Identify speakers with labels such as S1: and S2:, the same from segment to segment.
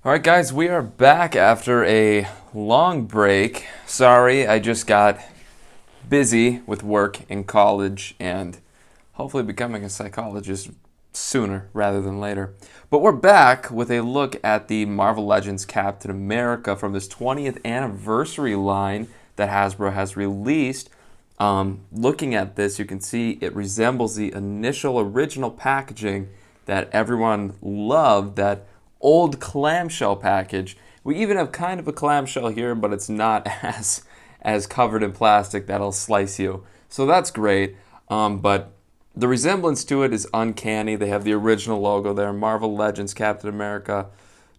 S1: All right, guys, we are back after a long break. Sorry, I just got busy with work in college and hopefully becoming a psychologist sooner rather than later. But we're back with a look at the Marvel Legends Captain America from this 20th anniversary line that Hasbro has released. Looking at this, you can see it resembles the initial original packaging that everyone loved, that old clamshell package. We even have kind of a clamshell here, but it's not as covered in plastic that'll slice you. So that's great. But the resemblance to it is uncanny. They have the original logo there, Marvel Legends Captain America,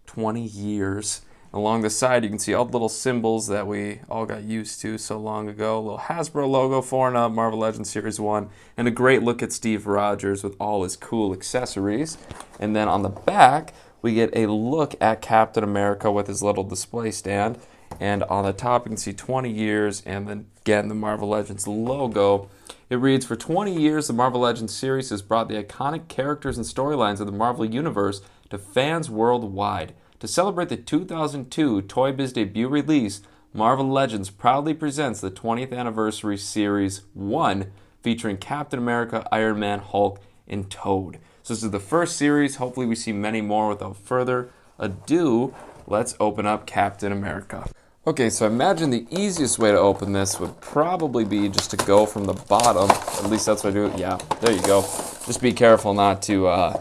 S1: 20 years. Along the side, you can see all the little symbols that we all got used to so long ago. A little Hasbro logo, 4-and-up, Marvel Legends Series 1, and a great look at Steve Rogers with all his cool accessories. And then on the back, we get a look at Captain America with his little display stand. And on the top, you can see 20 years, and then again, the Marvel Legends logo. It reads, "For 20 years, the Marvel Legends series has brought the iconic characters and storylines of the Marvel Universe to fans worldwide. To celebrate the 2002 Toy Biz debut release, Marvel Legends proudly presents the 20th Anniversary Series 1, featuring Captain America, Iron Man, Hulk, and Toad." So this is the first series. Hopefully we see many more. Without further ado, let's open up Captain America. Okay, so I imagine the easiest way to open this would probably be just to go from the bottom. At least that's what I do. Yeah, there you go. Just be careful not to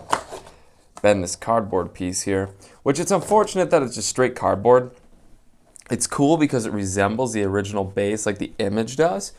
S1: bend this cardboard piece here, which it's unfortunate that it's just straight cardboard. It's cool because it resembles the original base like the image does,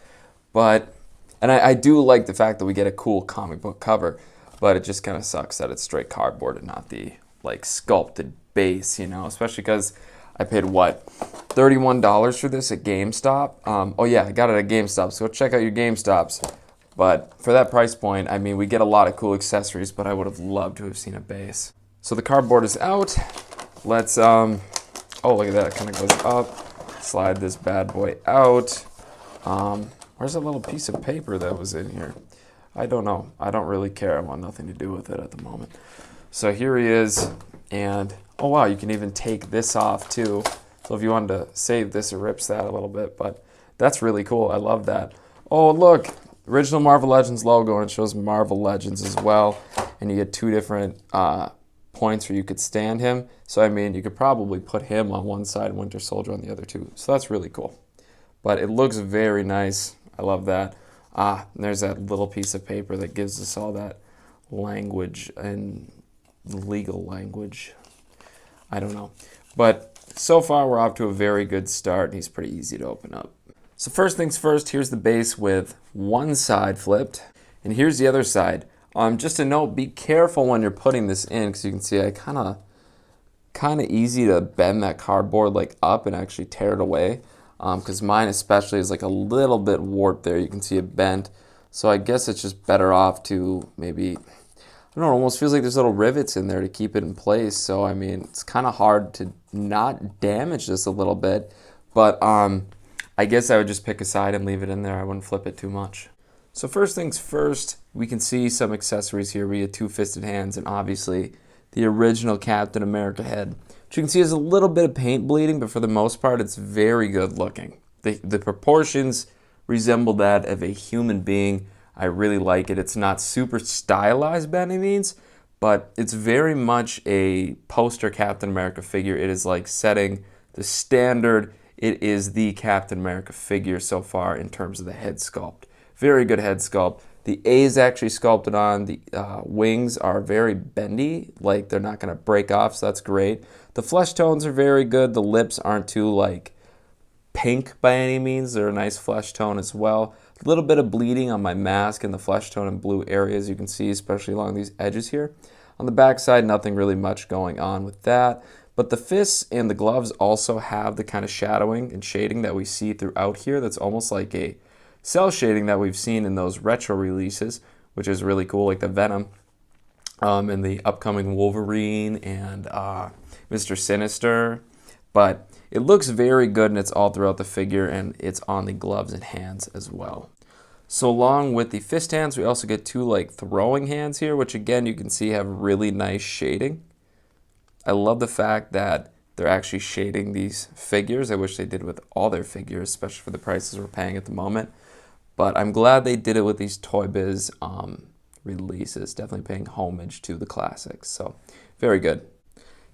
S1: and I do like the fact that we get a cool comic book cover, but it just kind of sucks that it's straight cardboard and not the like sculpted base, especially because I paid what, $31 for this at GameStop. Oh yeah, I got it at GameStop, so check out your GameStops. But for that price point, I mean, we get a lot of cool accessories, but I would have loved to have seen a base. So the cardboard is out. Let's, oh, look at that, it kind of goes up. Slide this bad boy out. Where's that little piece of paper that was in here? I don't know. I don't really care. I want nothing to do with it at the moment. So here he is, and oh wow, you can even take this off too. So if you wanted to save this, it rips that a little bit, but that's really cool. I love that. Oh, look. Original Marvel Legends logo, and it shows Marvel Legends as well. And you get two different points where you could stand him. So, I mean, you could probably put him on one side and Winter Soldier on the other two. So that's really cool. But it looks very nice. I love that. And there's that little piece of paper that gives us all that language and legal language. I don't know. But so far, we're off to a very good start, and he's pretty easy to open up. So first things first, here's the base with one side flipped, and here's the other side. Just a note, be careful when you're putting this in, because you can see I kind of easy to bend that cardboard like up and actually tear it away, because mine especially is like a little bit warped there. You can see it bent, so I guess it's just better off to maybe, I don't know, it almost feels like there's little rivets in there to keep it in place. So I mean, it's kind of hard to not damage this a little bit, but I guess I would just pick a side and leave it in there. I wouldn't flip it too much. So first things first, we can see some accessories here. We have two-fisted hands and obviously the original Captain America head. What you can see is a little bit of paint bleeding, but for the most part, it's very good looking. The proportions resemble that of a human being. I really like it. It's not super stylized by any means, but it's very much a poster Captain America figure. It is like setting the standard. It is the Captain America figure so far in terms of the head sculpt. Very good head sculpt. The A is actually sculpted on. The wings are very bendy, like they're not going to break off, so that's great. The flesh tones are very good. The lips aren't too like pink by any means. They're a nice flesh tone as well. A little bit of bleeding on my mask and the flesh tone and blue areas you can see, especially along these edges here. On the back side, nothing really much going on with that. But the fists and the gloves also have the kind of shadowing and shading that we see throughout here. That's almost like a cell shading that we've seen in those retro releases, which is really cool, like the Venom and the upcoming Wolverine and Mr. Sinister. But it looks very good, and it's all throughout the figure, and it's on the gloves and hands as well. So along with the fist hands, we also get two like throwing hands here, which again you can see have really nice shading. I love the fact that they're actually shading these figures. I wish they did with all their figures, especially for the prices we're paying at the moment. But I'm glad they did it with these Toy Biz releases, definitely paying homage to the classics. So very good.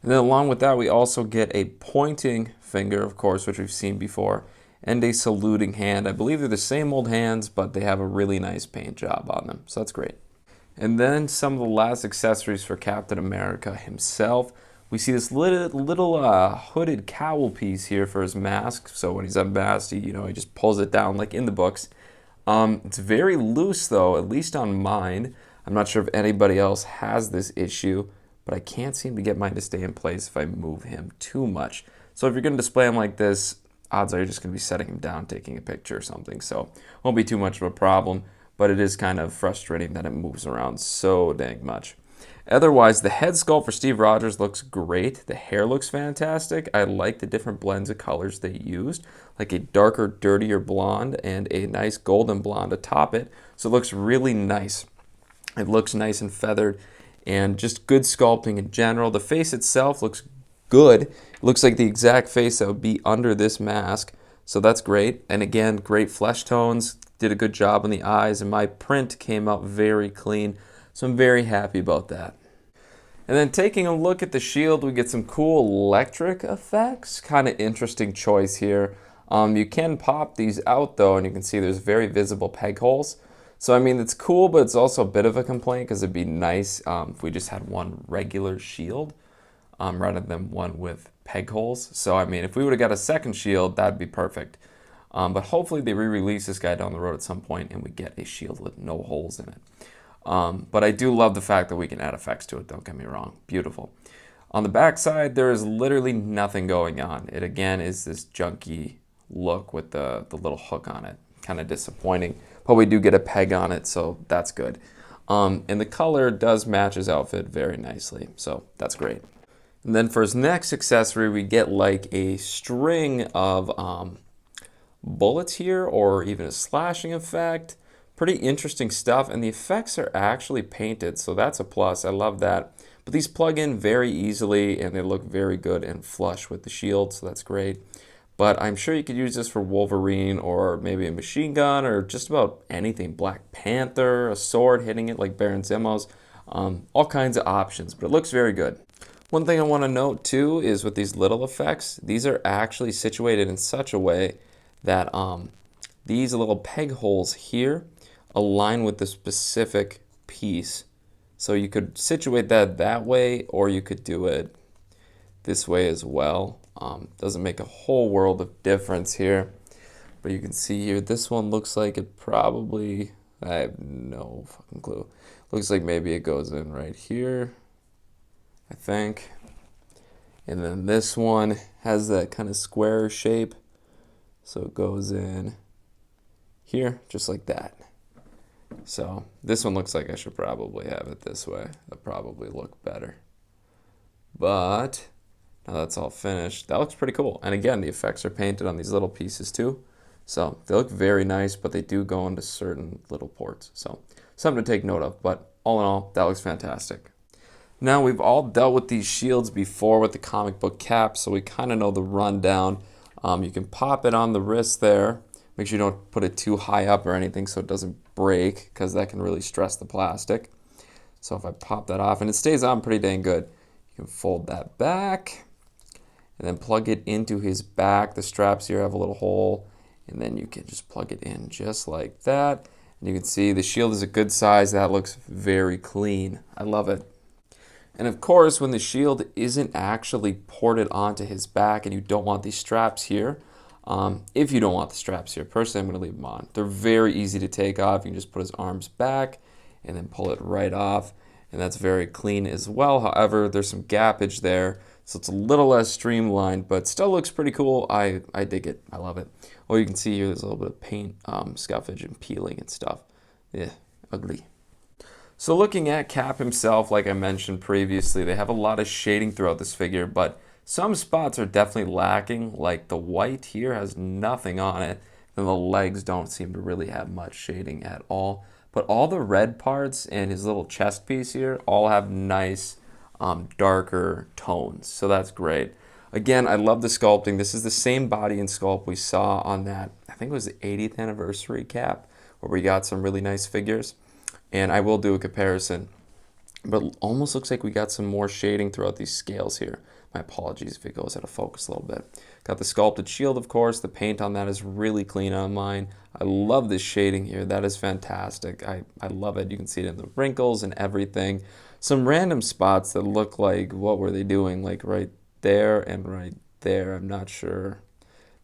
S1: And then along with that, we also get a pointing finger, of course, which we've seen before, and a saluting hand. I believe they're the same old hands, but they have a really nice paint job on them. So that's great. And then some of the last accessories for Captain America himself. We see this little hooded cowl piece here for his mask. So when he's unmasked, he just pulls it down like in the books. It's very loose though, at least on mine. I'm not sure if anybody else has this issue, but I can't seem to get mine to stay in place if I move him too much. So if you're going to display him like this, odds are you're just going to be setting him down, taking a picture or something. So it won't be too much of a problem, but it is kind of frustrating that it moves around so dang much. Otherwise, the head sculpt for Steve Rogers looks great. The hair looks fantastic. I like the different blends of colors they used, like a darker, dirtier blonde and a nice golden blonde atop it. So it looks really nice. It looks nice and feathered and just good sculpting in general. The face itself looks good. It looks like the exact face that would be under this mask. So that's great. And again, great flesh tones. Did a good job on the eyes, and my print came out very clean. So I'm very happy about that. And then taking a look at the shield, we get some cool electric effects. Kind of interesting choice here. You can pop these out though, and you can see there's very visible peg holes. So I mean, it's cool, but it's also a bit of a complaint because it'd be nice if we just had one regular shield rather than one with peg holes. So I mean, if we would have got a second shield, that'd be perfect. But hopefully they re-release this guy down the road at some point and we get a shield with no holes in it. But I do love the fact that we can add effects to it, don't get me wrong. Beautiful. On the back side, there is literally nothing going on. It again is this junky look with the little hook on it. Kind of disappointing, but we do get a peg on it, so that's good. And the color does match his outfit very nicely, so that's great. And then for his next accessory, we get like a string of bullets here, or even a slashing effect. Pretty interesting stuff, and the effects are actually painted, so that's a plus. I love that. But these plug in very easily, and they look very good and flush with the shield, so that's great. But I'm sure you could use this for Wolverine, or maybe a machine gun, or just about anything. Black Panther, a sword hitting it like Baron Zimo's. All kinds of options, but it looks very good. One thing I want to note too is with these little effects, these are actually situated in such a way that these little peg holes here align with the specific piece. So you could situate that way, or you could do it this way as well. Doesn't make a whole world of difference here, but you can see here, this one looks like it probably, I have no fucking clue. Looks like maybe it goes in right here, I think. And then this one has that kind of square shape. So it goes in here, just like that. So this one looks like I should probably have it this way. That'll probably look better. But now that's all finished. That looks pretty cool. And again, the effects are painted on these little pieces too. So they look very nice, but they do go into certain little ports. So something to take note of. But all in all, that looks fantastic. Now we've all dealt with these shields before with the comic book cap, so we kind of know the rundown. You can pop it on the wrist there. Make sure you don't put it too high up or anything so it doesn't break, because that can really stress the plastic. So if I pop that off, and it stays on pretty dang good, you can fold that back and then plug it into his back. The straps here have a little hole, and then you can just plug it in just like that. And you can see the shield is a good size. That looks very clean. I love it. And of course, when the shield isn't actually ported onto his back and you don't want these straps here, if you don't want the straps here, personally, I'm going to leave them on. They're very easy to take off. You can just put his arms back and then pull it right off, and that's very clean as well. However, there's some gappage there, so it's a little less streamlined, but still looks pretty cool. I dig it. I love it. Well, you can see here there's a little bit of paint scuffage and peeling and stuff. Yeah, ugly. So looking at Cap himself, like I mentioned previously, they have a lot of shading throughout this figure, but some spots are definitely lacking. Like the white here has nothing on it, and the legs don't seem to really have much shading at all. But all the red parts and his little chest piece here all have nice darker tones, so that's great. Again, I love the sculpting. This is the same body and sculpt we saw on that, I think it was the 80th anniversary cap, where we got some really nice figures. And I will do a comparison, but it almost looks like we got some more shading throughout these scales here. My apologies if it goes out of focus a little bit. Got the sculpted shield, of course. The paint on that is really clean on mine. I love this shading here. That is fantastic. I love it. You can see it in the wrinkles and everything. Some random spots that look like, what were they doing? Like right there and right there. I'm not sure.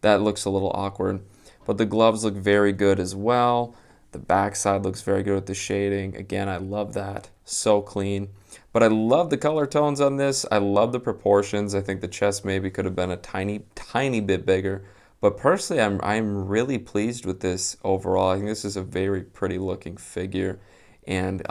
S1: That looks a little awkward. But the gloves look very good as well. The backside looks very good with the shading. Again, I love that. So clean. But I love the color tones on this. I love the proportions. I think the chest maybe could have been a tiny bit bigger. But personally, I'm really pleased with this overall. I think this is a very pretty looking figure. And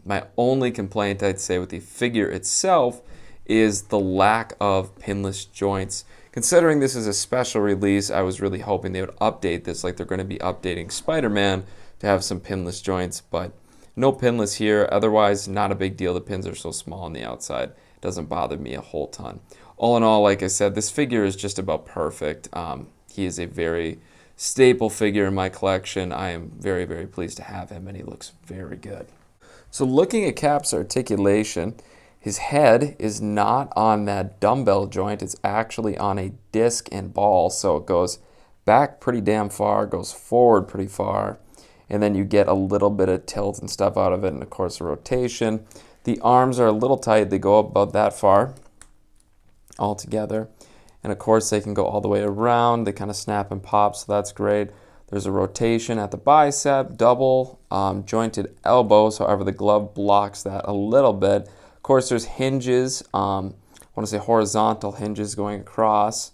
S1: my only complaint, I'd say, with the figure itself is the lack of pinless joints. Considering this is a special release, I was really hoping they would update this like they're going to be updating Spider-Man to have some pinless joints, but no pinless here. Otherwise, not a big deal. The pins are so small on the outside. It doesn't bother me a whole ton. All in all, like I said, this figure is just about perfect. He is a very staple figure in my collection. I am very, very pleased to have him, and he looks very good. So looking at Cap's articulation, his head is not on that dumbbell joint. It's actually on a disc and ball, so it goes back pretty damn far, goes forward pretty far, and then you get a little bit of tilt and stuff out of it, and of course a rotation. The arms are a little tight. They go about that far all together. And of course they can go all the way around. They kind of snap and pop, so that's great. There's a rotation at the bicep, double jointed elbows. However, the glove blocks that a little bit. Of course, there's hinges, I want to say horizontal hinges going across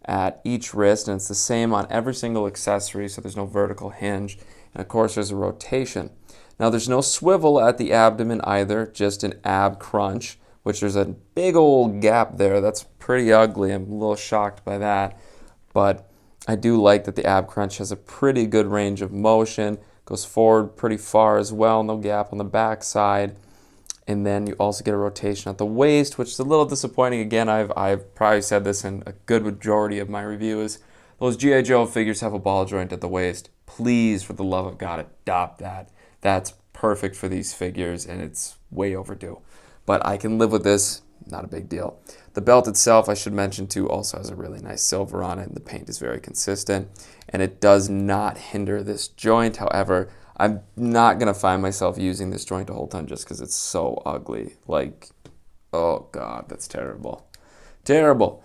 S1: at each wrist, and it's the same on every single accessory, so there's no vertical hinge. And of course, there's a rotation. Now, there's no swivel at the abdomen either, just an ab crunch, which there's a big old gap there. That's pretty ugly. I'm a little shocked by that. But I do like that the ab crunch has a pretty good range of motion, goes forward pretty far as well, no gap on the back side. And then you also get a rotation at the waist, which is a little disappointing. Again, I've probably said this in a good majority of my reviews. Those G.I. Joe figures have a ball joint at the waist. Please, for the love of God, adopt that. That's perfect for these figures, and it's way overdue. But I can live with this. Not a big deal. The belt itself, I should mention too, also has a really nice silver on it, and the paint is very consistent, and it does not hinder this joint. However, I'm not going to find myself using this joint a whole ton just because it's so ugly. Like, oh God, that's terrible. Terrible.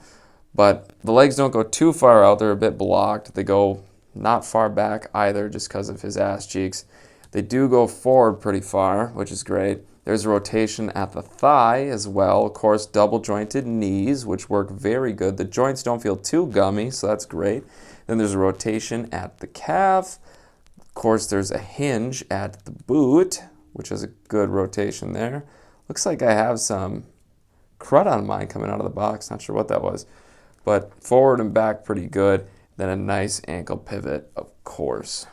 S1: But the legs don't go too far out. They're a bit blocked. They go not far back either just because of his ass cheeks. They do go forward pretty far, which is great. There's a rotation at the thigh as well. Of course, double jointed knees, which work very good. The joints don't feel too gummy, so that's great. Then there's a rotation at the calf. Of course, there's a hinge at the boot, which has a good rotation there. Looks like I have some crud on mine coming out of the box. Not sure what that was. But forward and back pretty good. Then a nice ankle pivot, of course.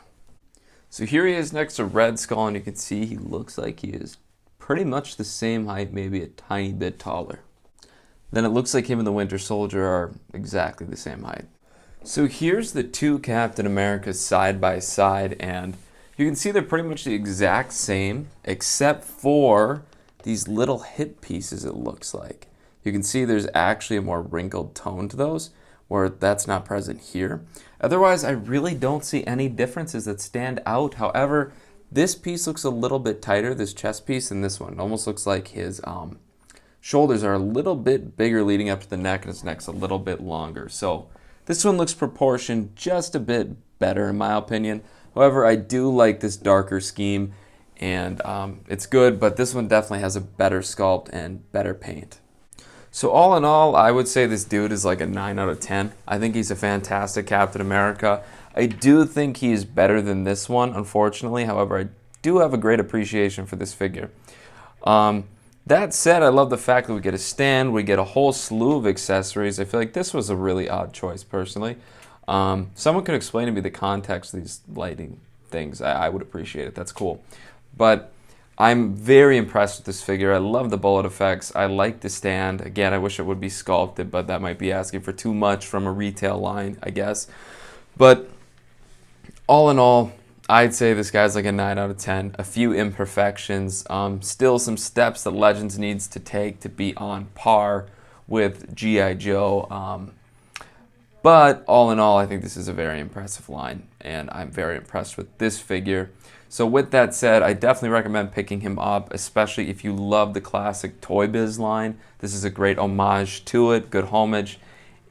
S1: So here he is next to Red Skull, and you can see he looks like he is pretty much the same height, maybe a tiny bit taller. Then it looks like him and the Winter Soldier are exactly the same height. So here's the two Captain Americas side by side, and you can see they're pretty much the exact same, except for these little hip pieces, it looks like. You can see there's actually a more wrinkled tone to those, where that's not present here. Otherwise, I really don't see any differences that stand out. However, this piece looks a little bit tighter, this chest piece, than this one. It almost looks like his shoulders are a little bit bigger leading up to the neck, and his neck's a little bit longer. So this one looks proportioned just a bit better in my opinion. However, I do like this darker scheme, and it's good, but this one definitely has a better sculpt and better paint. So all in all, I would say this dude is like a 9 out of 10. I think he's a fantastic Captain America. I do think he is better than this one, unfortunately. However, I do have a great appreciation for this figure. That said, I love the fact that we get a stand, we get a whole slew of accessories. I feel like this was a really odd choice, personally. Someone could explain to me the context of these lighting things. I would appreciate it. That's cool. But I'm very impressed with this figure. I love the bullet effects. I like the stand. Again, I wish it would be sculpted, but that might be asking for too much from a retail line, I guess. But all in all, I'd say this guy's like a 9 out of 10. A few imperfections. Still some steps that Legends needs to take to be on par with G.I. Joe. But all in all, I think this is a very impressive line, and I'm very impressed with this figure. So with that said, I definitely recommend picking him up, especially if you love the classic Toy Biz line. This is a great homage to it, good homage,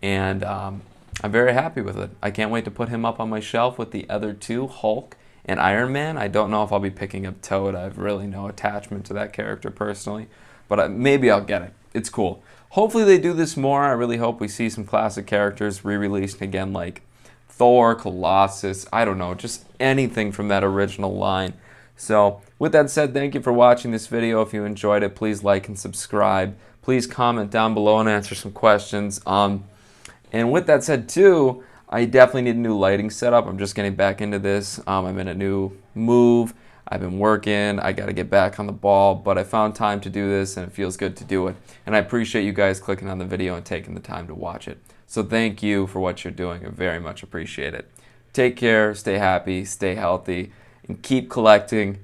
S1: and I'm very happy with it. I can't wait to put him up on my shelf with the other two, Hulk and Iron Man. I don't know if I'll be picking up Toad. I have really no attachment to that character personally, but maybe I'll get it. It's cool. Hopefully they do this more. I really hope we see some classic characters re-released again, like Thor, Colossus, I don't know, just anything from that original line. So with that said, thank you for watching this video. If you enjoyed it, please like and subscribe. Please comment down below and answer some questions. And with that said too, I definitely need a new lighting setup. I'm just getting back into this. I'm in a new move. I've been working. I got to get back on the ball, but I found time to do this and it feels good to do it. And I appreciate you guys clicking on the video and taking the time to watch it. So thank you for what you're doing. I very much appreciate it. Take care, stay happy, stay healthy, and keep collecting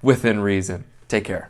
S1: within reason. Take care.